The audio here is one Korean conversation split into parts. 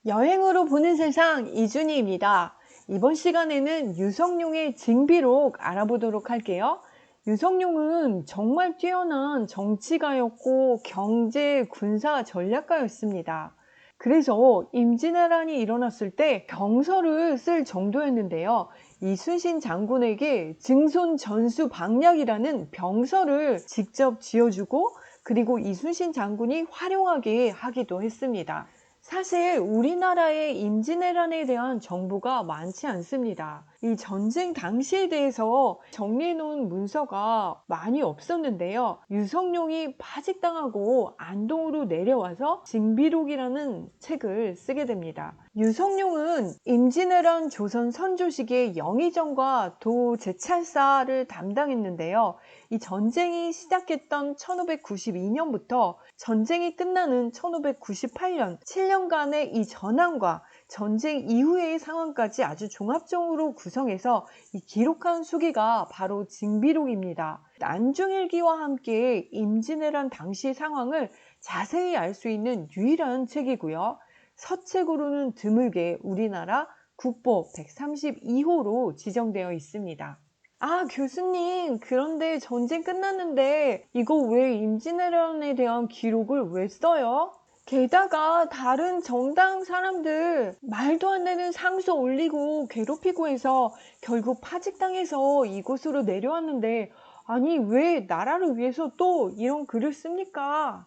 여행으로 보는 세상 이준희입니다. 이번 시간에는 유성룡의 징비록 알아보도록 할게요. 유성룡은 정말 뛰어난 정치가였고 경제, 군사 전략가였습니다. 그래서 임진왜란이 일어났을 때 병서를 쓸 정도였는데요. 이순신 장군에게 증손 전수 방략이라는 병서를 직접 지어주고 그리고 이순신 장군이 활용하게 하기도 했습니다. 사실 우리나라의 임진왜란에 대한 정보가 많지 않습니다. 이 전쟁 당시에 대해서 정리해 놓은 문서가 많이 없었는데요. 유성룡이 파직당하고 안동으로 내려와서 징비록이라는 책을 쓰게 됩니다. 유성룡은 임진왜란 조선 선조시기에 영의정과 도제찰사를 담당했는데요. 이 전쟁이 시작했던 1592년부터 전쟁이 끝나는 1598년 7년간의 이 전황과 전쟁 이후의 상황까지 아주 종합적으로 구성해서 이 기록한 수기가 바로 징비록입니다. 난중일기와 함께 임진왜란 당시 상황을 자세히 알 수 있는 유일한 책이고요. 서책으로는 드물게 우리나라 국보 132호로 지정되어 있습니다. 아, 교수님, 그런데 전쟁 끝났는데 이거 왜 임진왜란에 대한 기록을 왜 써요? 게다가 다른 정당 사람들 말도 안 되는 상소 올리고 괴롭히고 해서 결국 파직당해서 이곳으로 내려왔는데 아니 왜 나라를 위해서 또 이런 글을 씁니까?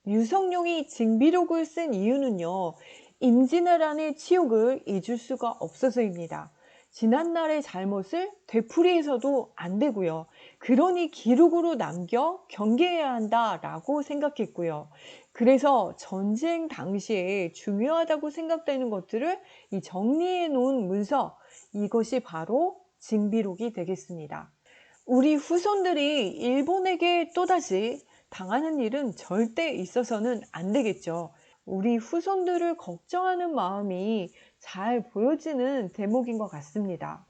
유성룡이 징비록을 쓴 이유는요. 임진왜란의 치욕을 잊을 수가 없어서입니다. 지난날의 잘못을 되풀이해서도 안 되고요. 그러니 기록으로 남겨 경계해야 한다라고 생각했고요. 그래서 전쟁 당시에 중요하다고 생각되는 것들을 이 정리해 놓은 문서, 이것이 바로 징비록이 되겠습니다. 우리 후손들이 일본에게 또다시 당하는 일은 절대 있어서는 안 되겠죠. 우리 후손들을 걱정하는 마음이 잘 보여지는 대목인 것 같습니다.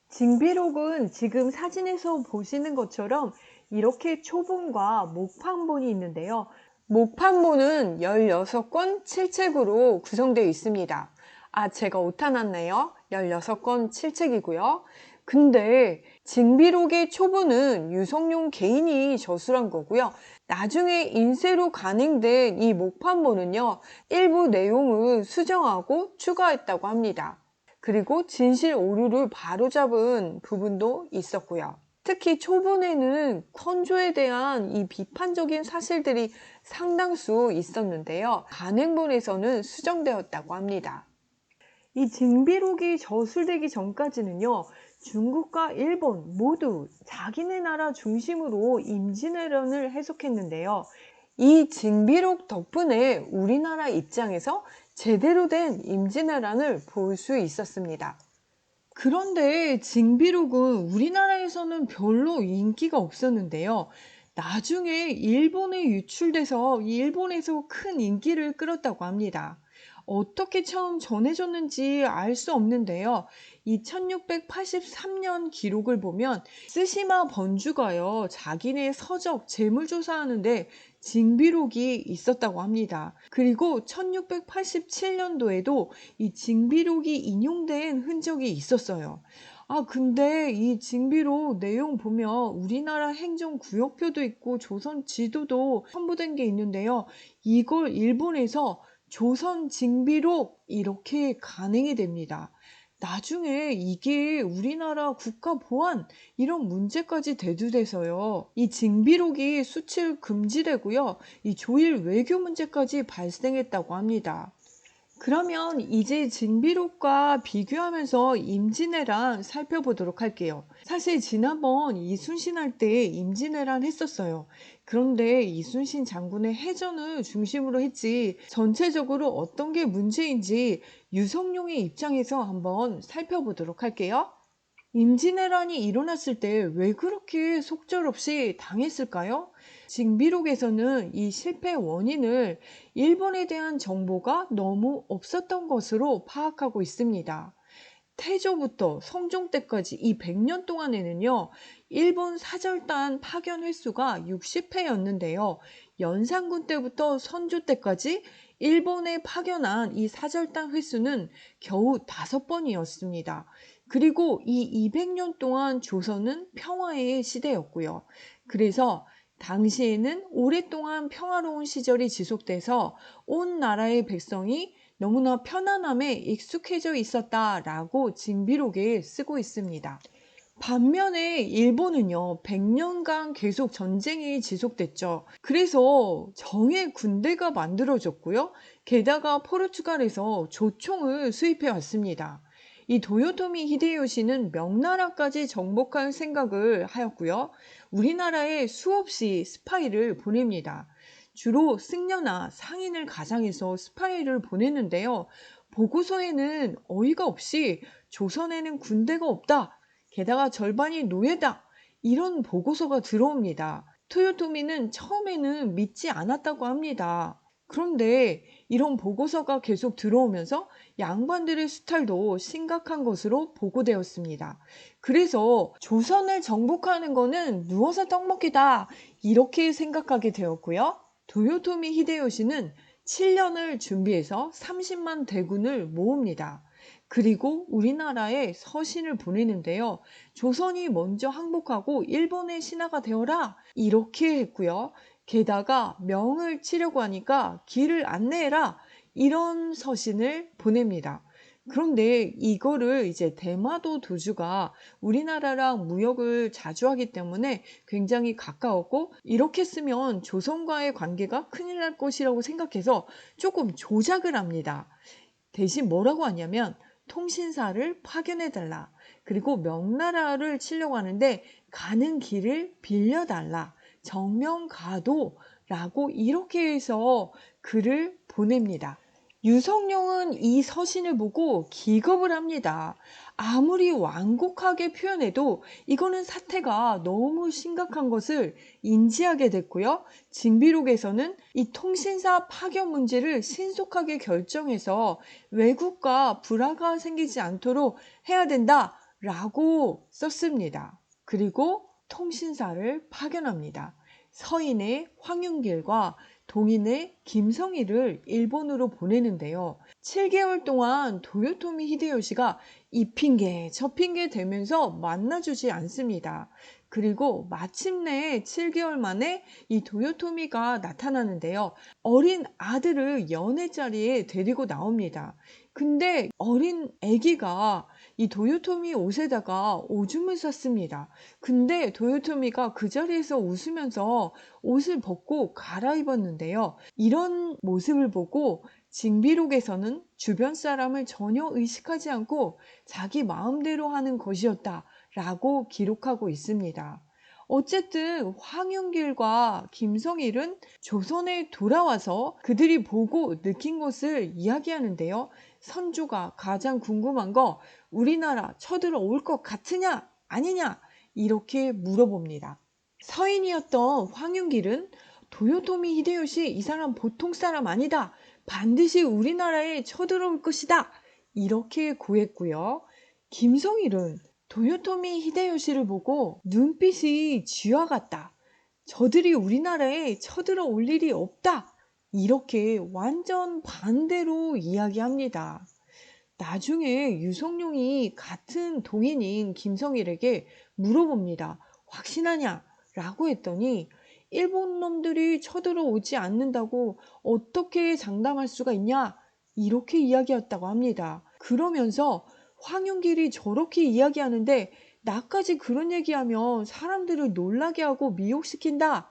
징비록은 지금 사진에서 보시는 것처럼 이렇게 초본과 목판본이 있는데요. 목판본은 16권 7책으로 구성되어 있습니다. 아, 제가 오타났네요. 16권 7책이고요. 근데 징비록의 초본은 유성룡 개인이 저술한 거고요. 나중에 인쇄로 간행된 이 목판본은요. 일부 내용을 수정하고 추가했다고 합니다. 그리고 진실 오류를 바로잡은 부분도 있었고요. 특히 초본에는 선조에 대한 이 비판적인 사실들이 상당수 있었는데요. 간행본에서는 수정되었다고 합니다. 이 징비록이 저술되기 전까지는요. 중국과 일본 모두 자기네 나라 중심으로 임진왜란을 해석했는데요. 이 징비록 덕분에 우리나라 입장에서 제대로 된 임진왜란을 볼 수 있었습니다. 그런데 징비록은 우리나라에서는 별로 인기가 없었는데요. 나중에 일본에 유출돼서 일본에서 큰 인기를 끌었다고 합니다. 어떻게 처음 전해졌는지 알 수 없는데요. 이 1683년 기록을 보면 쓰시마 번주가요, 자기네 서적 재물조사하는데 징비록이 있었다고 합니다. 그리고 1687년도에도 이 징비록이 인용된 흔적이 있었어요. 아, 근데 이 징비록 내용 보면 우리나라 행정구역표도 있고 조선 지도도 첨부된 게 있는데요. 이걸 일본에서 조선 징비록 이렇게 간행이 됩니다. 나중에 이게 우리나라 국가 보안 이런 문제까지 대두돼서요. 이 징비록이 수출 금지되고요. 이 조일 외교 문제까지 발생했다고 합니다. 그러면 이제 징비록과 비교하면서 임진왜란 살펴보도록 할게요. 사실 지난번 이순신 할 때 임진왜란 했었어요. 그런데 이순신 장군의 해전을 중심으로 했지 전체적으로 어떤 게 문제인지 유성룡의 입장에서 한번 살펴보도록 할게요. 임진왜란이 일어났을 때 왜 그렇게 속절없이 당했을까요? 징비록에서는 이 실패 원인을 일본에 대한 정보가 너무 없었던 것으로 파악하고 있습니다. 태조부터 성종 때까지 이 100년 동안에는요, 일본 사절단 파견 횟수가 60회였는데요. 연산군 때부터 선조 때까지 일본에 파견한 이 사절단 횟수는 겨우 5번이었습니다. 그리고 이 200년 동안 조선은 평화의 시대였고요. 그래서 당시에는 오랫동안 평화로운 시절이 지속돼서 온 나라의 백성이 너무나 편안함에 익숙해져 있었다라고 징비록에 쓰고 있습니다. 반면에 일본은요, 100년간 계속 전쟁이 지속됐죠. 그래서 정예 군대가 만들어졌고요. 게다가 포르투갈에서 조총을 수입해 왔습니다. 이 도요토미 히데요시는 명나라까지 정복할 생각을 하였고요. 우리나라에 수없이 스파이를 보냅니다. 주로 승려나 상인을 가장해서 스파이를 보냈는데요. 보고서에는 어이가 없이 조선에는 군대가 없다. 게다가 절반이 노예다. 이런 보고서가 들어옵니다. 토요토미는 처음에는 믿지 않았다고 합니다. 그런데 이런 보고서가 계속 들어오면서 양반들의 수탈도 심각한 것으로 보고되었습니다. 그래서 조선을 정복하는 거는 누워서 떡먹기다. 이렇게 생각하게 되었고요. 도요토미 히데요시는 7년을 준비해서 30만 대군을 모읍니다. 그리고 우리나라에 서신을 보내는데요. 조선이 먼저 항복하고 일본의 신하가 되어라. 이렇게 했고요. 게다가 명을 치려고 하니까 길을 안내해라. 이런 서신을 보냅니다. 그런데 이거를 이제 대마도 도주가 우리나라랑 무역을 자주 하기 때문에 굉장히 가까웠고, 이렇게 쓰면 조선과의 관계가 큰일 날 것이라고 생각해서 조금 조작을 합니다. 대신 뭐라고 하냐면 통신사를 파견해달라. 그리고 명나라를 치려고 하는데 가는 길을 빌려달라. 정명가도라고 이렇게 해서 글을 보냅니다. 유성룡은 이 서신을 보고 기겁을 합니다. 아무리 완곡하게 표현해도 이거는 사태가 너무 심각한 것을 인지하게 됐고요. 징비록에서는 이 통신사 파견 문제를 신속하게 결정해서 외국과 불화가 생기지 않도록 해야 된다라고 썼습니다. 그리고 통신사를 파견합니다. 서인의 황윤길과 동인의 김성희를 일본으로 보내는데요. 7개월 동안 도요토미 히데요시가 이 핑계 저 핑계 대면서 만나주지 않습니다. 그리고 마침내 7개월 만에 이 도요토미가 나타나는데요. 어린 아들을 연애 자리에 데리고 나옵니다. 근데 어린 아기가 이 도요토미 옷에다가 오줌을 쌌습니다. 근데 도요토미가 그 자리에서 웃으면서 옷을 벗고 갈아입었는데요. 이런 모습을 보고 징비록에서는 주변 사람을 전혀 의식하지 않고 자기 마음대로 하는 것이었다라고 기록하고 있습니다. 어쨌든 황윤길과 김성일은 조선에 돌아와서 그들이 보고 느낀 것을 이야기하는데요. 선조가 가장 궁금한 거 우리나라 쳐들어 올 것 같으냐 아니냐 이렇게 물어봅니다. 서인이었던 황윤길은 도요토미 히데요시 이 사람 보통 사람 아니다. 반드시 우리나라에 쳐들어올 것이다. 이렇게 고했고요. 김성일은 도요토미 히데요시를 보고 눈빛이 쥐와 같다. 저들이 우리나라에 쳐들어올 일이 없다. 이렇게 완전 반대로 이야기합니다. 나중에 유성룡이 같은 동인인 김성일에게 물어봅니다. 확신하냐? 라고 했더니 일본 놈들이 쳐들어오지 않는다고 어떻게 장담할 수가 있냐? 이렇게 이야기했다고 합니다. 그러면서 황윤길이 저렇게 이야기하는데 나까지 그런 얘기하면 사람들을 놀라게 하고 미혹시킨다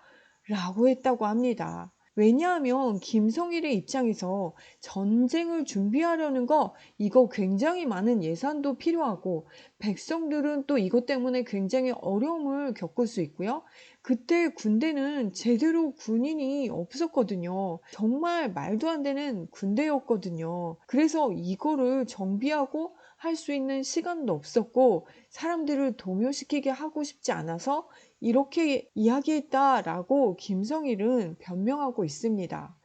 라고 했다고 합니다. 왜냐하면 김성일의 입장에서 전쟁을 준비하려는 거 이거 굉장히 많은 예산도 필요하고 백성들은 또 이것 때문에 굉장히 어려움을 겪을 수 있고요. 그때 군대는 제대로 군인이 없었거든요. 정말 말도 안 되는 군대였거든요. 그래서 이거를 정비하고 할 수 있는 시간도 없었고 사람들을 동요시키게 하고 싶지 않아서 이렇게 이야기했다라고 김성일은 변명하고 있습니다.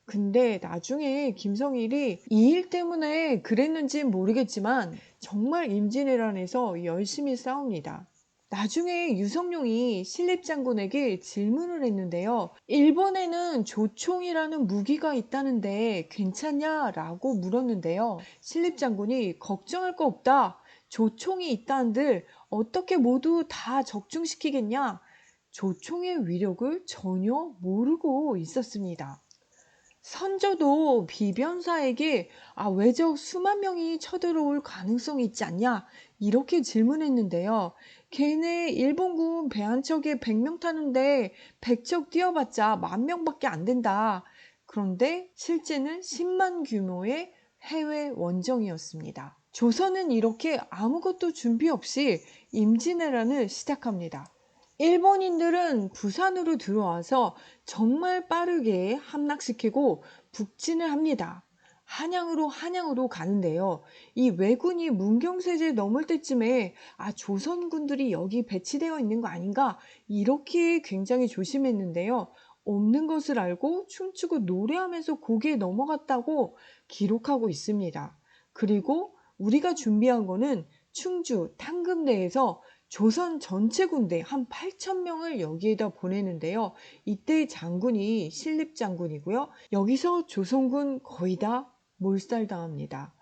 근데 나중에 김성일이 이 일 때문에 그랬는지 모르겠지만 정말 임진왜란에서 열심히 싸웁니다. 나중에 유성룡이 신립장군에게 질문을 했는데요. 일본에는 조총이라는 무기가 있다는데 괜찮냐? 라고 물었는데요. 신립장군이 걱정할 거 없다. 조총이 있다는들 어떻게 모두 다 적중시키겠냐? 조총의 위력을 전혀 모르고 있었습니다. 선조도 비변사에게 외적 수만 명이 쳐들어올 가능성이 있지 않냐? 이렇게 질문했는데요. 걔네 일본군 배 한 척에 100명 타는데 100척 뛰어봤자 10,000명밖에 안 된다. 그런데 실제는 10만 규모의 해외 원정이었습니다. 조선은 이렇게 아무것도 준비 없이 임진왜란을 시작합니다. 일본인들은 부산으로 들어와서 정말 빠르게 함락시키고 북진을 합니다. 한양으로 가는데요. 이 왜군이 문경세제 넘을 때쯤에 조선군들이 여기 배치되어 있는 거 아닌가? 이렇게 굉장히 조심했는데요. 없는 것을 알고 춤추고 노래하면서 고개에 넘어갔다고 기록하고 있습니다. 그리고 우리가 준비한 거는 충주 탕금대에서 조선 전체 군대 한 8,000명을 여기에다 보내는데요. 이때 장군이 신립장군이고요. 여기서 조선군 거의 다 몰살당합니다.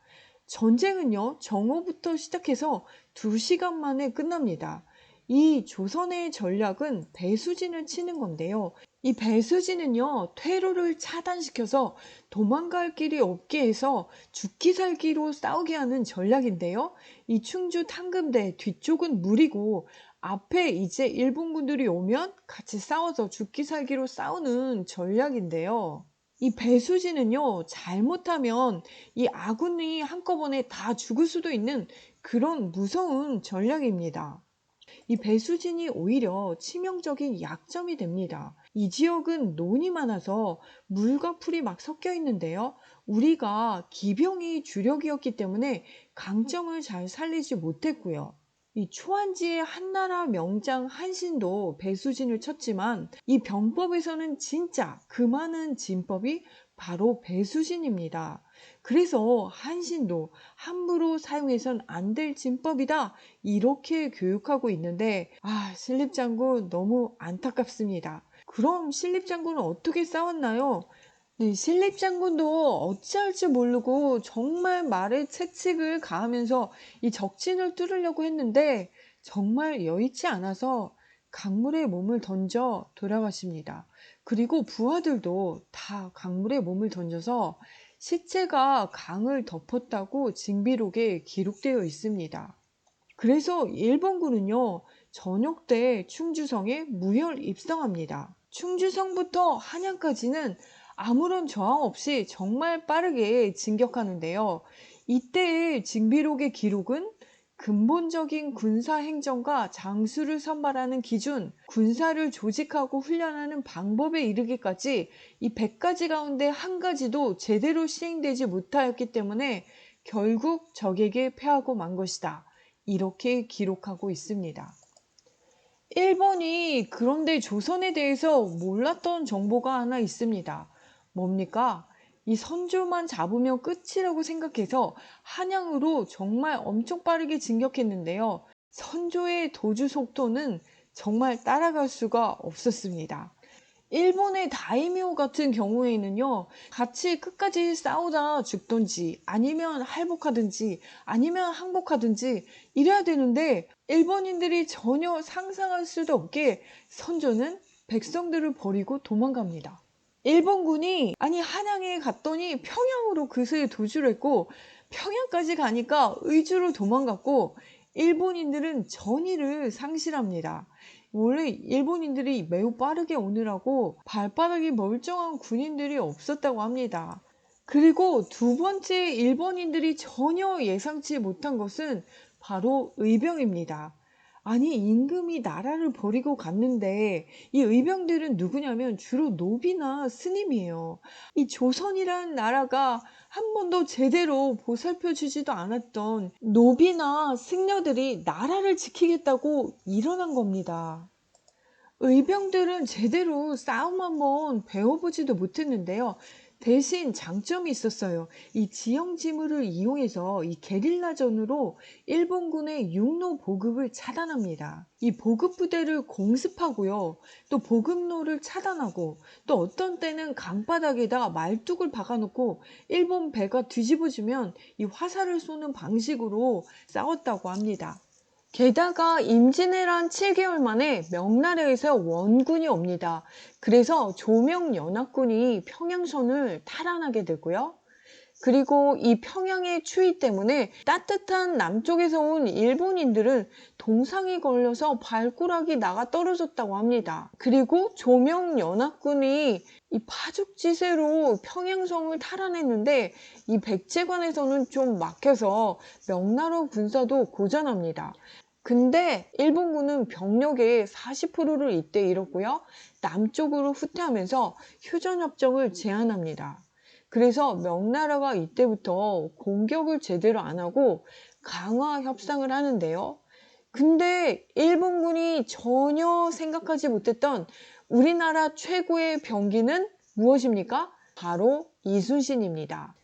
전쟁은요, 정오부터 시작해서 2시간 만에 끝납니다. 이 조선의 전략은 배수진을 치는 건데요. 이 배수진은요, 퇴로를 차단시켜서 도망갈 길이 없게 해서 죽기 살기로 싸우게 하는 전략인데요. 이 충주 탕금대 뒤쪽은 무리고 앞에 이제 일본군들이 오면 같이 싸워서 죽기 살기로 싸우는 전략인데요. 이 배수진은요, 잘못하면 이 아군이 한꺼번에 다 죽을 수도 있는 그런 무서운 전략입니다. 이 배수진이 오히려 치명적인 약점이 됩니다. 이 지역은 논이 많아서 물과 풀이 막 섞여 있는데요. 우리가 기병이 주력이었기 때문에 강점을 잘 살리지 못했고요. 이 초안지의 한나라 명장 한신도 배수진을 쳤지만 이 병법에서는 진짜 그 많은 진법이 바로 배수진입니다. 그래서 한신도 함부로 사용해선 안 될 진법이다. 이렇게 교육하고 있는데 신립장군 너무 안타깝습니다. 그럼 신립장군은 어떻게 싸웠나요? 네, 신립장군도 어찌할지 모르고 정말 말에 채찍을 가하면서 이 적진을 뚫으려고 했는데 정말 여의치 않아서 강물에 몸을 던져 돌아가십니다. 그리고 부하들도 다 강물에 몸을 던져서 시체가 강을 덮었다고 징비록에 기록되어 있습니다. 그래서 일본군은요, 저녁 때 충주성에 무혈 입성합니다. 충주성부터 한양까지는 아무런 저항 없이 정말 빠르게 진격하는데요. 이때의 징비록의 기록은 근본적인 군사 행정과 장수를 선발하는 기준, 군사를 조직하고 훈련하는 방법에 이르기까지 이 100가지 가운데 한 가지도 제대로 시행되지 못하였기 때문에 결국 적에게 패하고 만 것이다. 이렇게 기록하고 있습니다. 일본이 그런데 조선에 대해서 몰랐던 정보가 하나 있습니다. 뭡니까? 이 선조만 잡으면 끝이라고 생각해서 한양으로 정말 엄청 빠르게 진격했는데요. 선조의 도주 속도는 정말 따라갈 수가 없었습니다. 일본의 다이묘 같은 경우에는요, 같이 끝까지 싸우다 죽든지, 아니면 할복하든지, 아니면 항복하든지, 이래야 되는데, 일본인들이 전혀 상상할 수도 없게 선조는 백성들을 버리고 도망갑니다. 일본군이, 한양에 갔더니 평양으로 그새 도주를 했고, 평양까지 가니까 의주로 도망갔고, 일본인들은 전의를 상실합니다. 원래 일본인들이 매우 빠르게 오느라고 발바닥이 멀쩡한 군인들이 없었다고 합니다. 그리고 두 번째 일본인들이 전혀 예상치 못한 것은 바로 의병입니다. 임금이 나라를 버리고 갔는데 이 의병들은 누구냐면 주로 노비나 스님이에요. 이 조선이라는 나라가 한 번도 제대로 보살펴주지도 않았던 노비나 승려들이 나라를 지키겠다고 일어난 겁니다. 의병들은 제대로 싸움 한번 배워보지도 못했는데요. 대신 장점이 있었어요. 이 지형 지물을 이용해서 이 게릴라전으로 일본군의 육로 보급을 차단합니다. 이 보급 부대를 공습하고요. 또 보급로를 차단하고 또 어떤 때는 강바닥에다가 말뚝을 박아놓고 일본 배가 뒤집어지면 이 화살을 쏘는 방식으로 싸웠다고 합니다. 게다가 임진왜란 7개월 만에 명나라에서 원군이 옵니다. 그래서 조명연합군이 평양선을 탈환하게 되고요. 그리고 이 평양의 추위 때문에 따뜻한 남쪽에서 온 일본인들은 동상이 걸려서 발가락이 나가 떨어졌다고 합니다. 그리고 조명연합군이 이 파죽지세로 평양성을 탈환했는데 이 백제관에서는 좀 막혀서 명나라 군사도 고전합니다. 근데 일본군은 병력의 40%를 이때 잃었고요. 남쪽으로 후퇴하면서 휴전협정을 제안합니다. 그래서 명나라가 이때부터 공격을 제대로 안 하고 강화 협상을 하는데요. 근데 일본군이 전혀 생각하지 못했던 우리나라 최고의 병기는 무엇입니까? 바로 이순신입니다.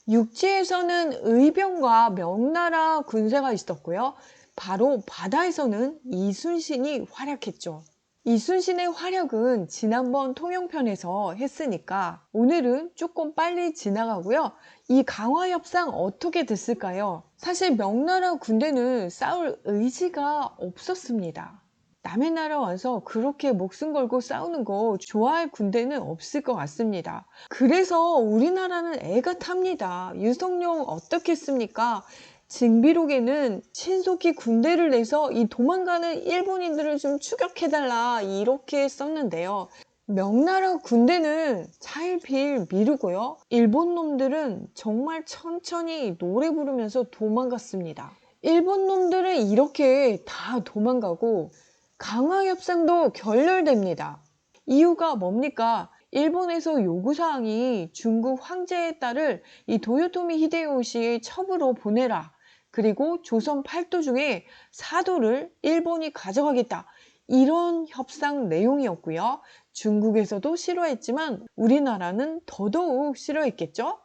육지에서는 의병과 명나라 군사가 있었고요. 바로 바다에서는 이순신이 활약했죠. 이순신의 활약은 지난번 통영편에서 했으니까 오늘은 조금 빨리 지나가고요. 이 강화 협상 어떻게 됐을까요? 사실 명나라 군대는 싸울 의지가 없었습니다. 남의 나라 와서 그렇게 목숨 걸고 싸우는 거 좋아할 군대는 없을 것 같습니다. 그래서 우리나라는 애가 탑니다. 유성룡 어떻게 했습니까? 징비록에는 신속히 군대를 내서 이 도망가는 일본인들을 좀 추격해달라 이렇게 썼는데요. 명나라 군대는 차일피일 미루고요. 일본 놈들은 정말 천천히 노래 부르면서 도망갔습니다. 일본 놈들은 이렇게 다 도망가고 강화협상도 결렬됩니다. 이유가 뭡니까? 일본에서 요구사항이 중국 황제의 딸을 이 도요토미 히데요시의 첩으로 보내라. 그리고 조선 8도 중에 4도를 일본이 가져가겠다. 이런 협상 내용이었고요. 중국에서도 싫어했지만 우리나라는 더더욱 싫어했겠죠?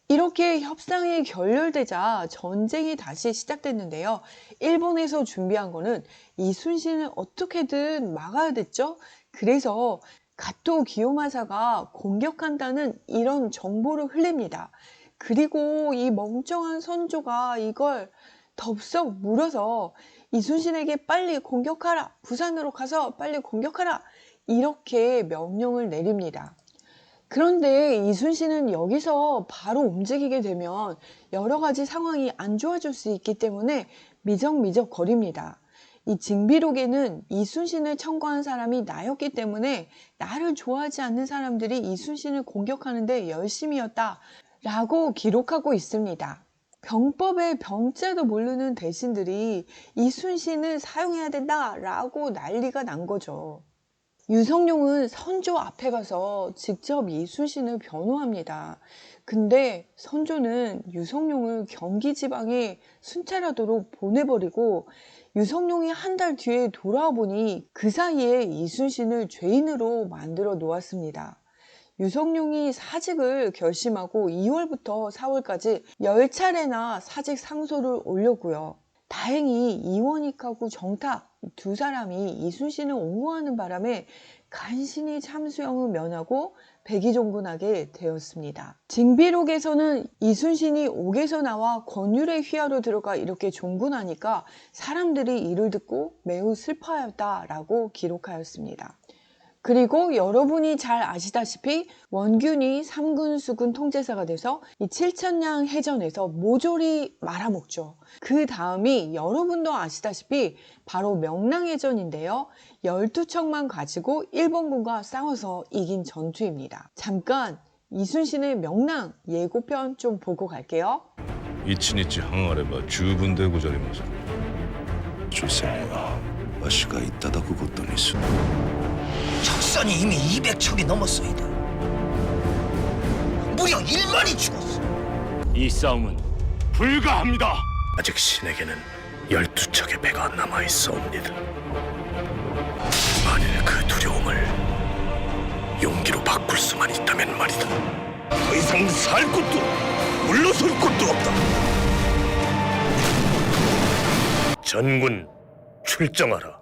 이렇게 협상이 결렬되자 전쟁이 다시 시작됐는데요. 일본에서 준비한 거는 이순신을 어떻게든 막아야 됐죠? 그래서 가토 기요마사가 공격한다는 이런 정보를 흘립니다. 그리고 이 멍청한 선조가 이걸 덥석 물어서 이순신에게 빨리 공격하라, 부산으로 가서 빨리 공격하라 이렇게 명령을 내립니다. 그런데 이순신은 여기서 바로 움직이게 되면 여러 가지 상황이 안 좋아질 수 있기 때문에 미적미적 거립니다. 이 징비록에는 이순신을 청구한 사람이 나였기 때문에 나를 좋아하지 않는 사람들이 이순신을 공격하는데 열심이었다 라고 기록하고 있습니다. 병법의 병자도 모르는 대신들이 이순신을 사용해야 된다 라고 난리가 난 거죠. 유성룡은 선조 앞에 가서 직접 이순신을 변호합니다. 근데 선조는 유성룡을 경기 지방에 순찰하도록 보내버리고 유성룡이 한 달 뒤에 돌아와 보니 그 사이에 이순신을 죄인으로 만들어 놓았습니다. 유성룡이 사직을 결심하고 2월부터 4월까지 10차례나 사직 상소를 올렸고요. 다행히 이원익하고 정탁 두 사람이 이순신을 옹호하는 바람에 간신히 참수형을 면하고 백의종군하게 되었습니다. 징비록에서는 이순신이 옥에서 나와 권율의 휘하로 들어가 이렇게 종군하니까 사람들이 이를 듣고 매우 슬퍼하였다라고 기록하였습니다. 그리고 여러분이 잘 아시다시피 원균이 삼군수군 통제사가 돼서 이 칠천량 해전에서 모조리 말아먹죠. 그 다음이 여러분도 아시다시피 바로 명랑해전인데요. 12척만 가지고 일본군과 싸워서 이긴 전투입니다. 잠깐 이순신의 명랑 예고편 좀 보고 갈게요. 1日半あれば十分でござります。主戦はわしがいただくことにする。 적선이 이미 200척이 넘었소이다. 무려 1만이 죽었어. 이 싸움은 불가합니다. 아직 신에게는 12척의 배가 남아있사옵니다. 만일 그 두려움을 용기로 바꿀 수만 있다면 말이다. 더 이상 살 곳도 물러설 곳도 없다. 전군 출정하라.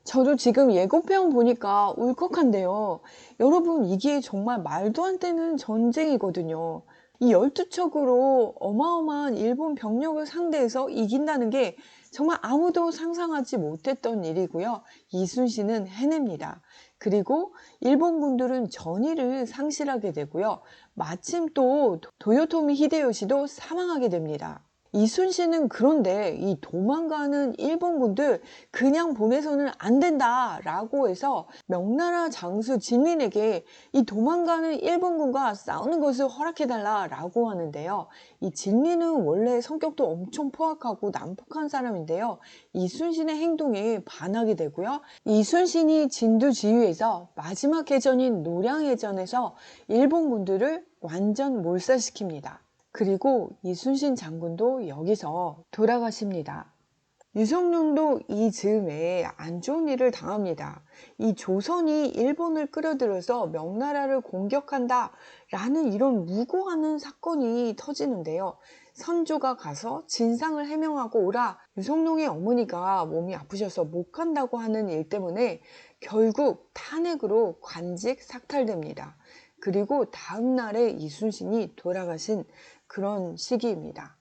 저도 지금 예고편 보니까 울컥한데요. 여러분, 이게 정말 말도 안 되는 전쟁이거든요. 이 12척으로 어마어마한 일본 병력을 상대해서 이긴다는 게 정말 아무도 상상하지 못했던 일이고요. 이순신은 해냅니다. 그리고 일본군들은 전의를 상실하게 되고요. 마침 또 도요토미 히데요시도 사망하게 됩니다. 이순신은 그런데 이 도망가는 일본군들 그냥 보내서는 안 된다라고 해서 명나라 장수 진린에게 이 도망가는 일본군과 싸우는 것을 허락해달라라고 하는데요. 이 진린은 원래 성격도 엄청 포악하고 난폭한 사람인데요. 이순신의 행동에 반하게 되고요. 이순신이 진두지휘에서 마지막 해전인 노량해전에서 일본군들을 완전 몰살시킵니다. 그리고 이순신 장군도 여기서 돌아가십니다. 유성룡도 이 즈음에 안 좋은 일을 당합니다. 이 조선이 일본을 끌어들여서 명나라를 공격한다 라는 이런 무고하는 사건이 터지는데요. 선조가 가서 진상을 해명하고 오라, 유성룡의 어머니가 몸이 아프셔서 못 간다고 하는 일 때문에 결국 탄핵으로 관직 삭탈됩니다. 그리고 다음 날에 이순신이 돌아가신 그런 시기입니다.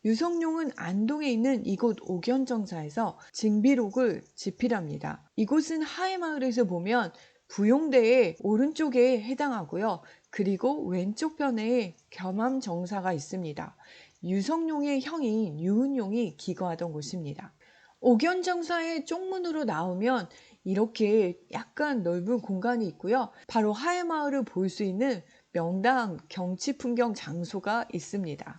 유성룡은 안동에 있는 이곳 옥연정사에서 징비록을 집필합니다. 이곳은 하회마을에서 보면 부용대의 오른쪽에 해당하고요. 그리고 왼쪽 편에 겸암정사가 있습니다. 유성룡의 형인 유은룡이 기거하던 곳입니다. 옥연정사의 쪽문으로 나오면 이렇게 약간 넓은 공간이 있고요. 바로 하회마을을 볼 수 있는 명당 경치풍경 장소가 있습니다.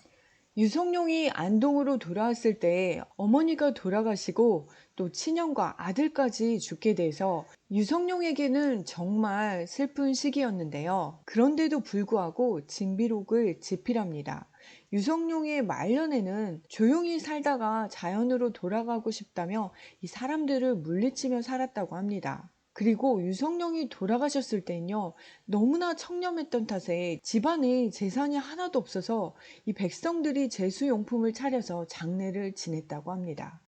유성룡이 안동으로 돌아왔을 때 어머니가 돌아가시고 또 친형과 아들까지 죽게 돼서 유성룡에게는 정말 슬픈 시기였는데요. 그런데도 불구하고 징비록을 집필합니다. 유성룡의 말년에는 조용히 살다가 자연으로 돌아가고 싶다며 이 사람들을 물리치며 살았다고 합니다. 그리고 유성룡이 돌아가셨을 때는요, 너무나 청렴했던 탓에 집안에 재산이 하나도 없어서 이 백성들이 제수용품을 차려서 장례를 지냈다고 합니다.